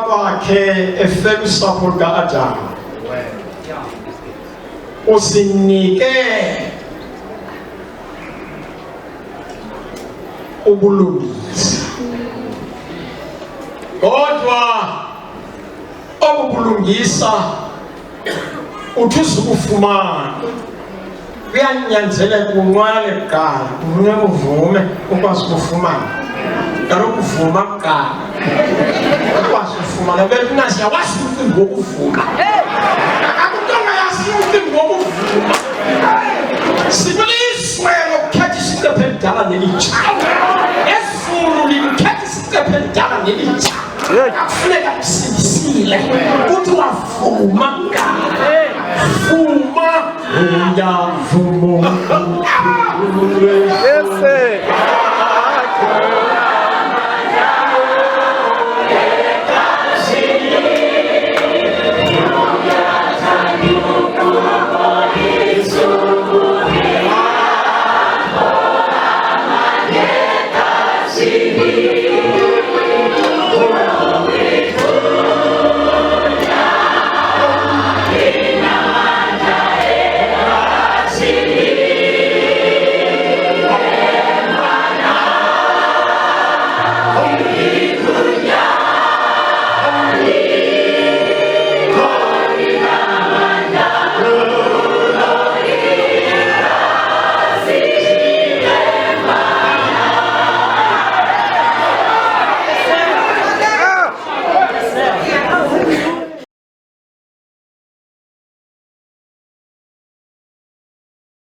wakhe efela usapho luka-Adamu usinike ubulungisa, kodwa obulungisa uthi usukufumana kuyanyanzeleka unqwale kuqala kufuneka uvume ukwazi ukufumana. Kaloku uvuma kuqala ukwazi ufumana. Bekunasiya wazi umcimbi wokuvuma, akukho ongayazi umcimbi wokuvuma. Sibuliswe ngokukhetha isiqephu elidala nelitsha. Ezulu likhetha isiqephu elidala nelitsha. Akufuneka kusindisile kuthi wavuma kuqala. Vuma uyavuma.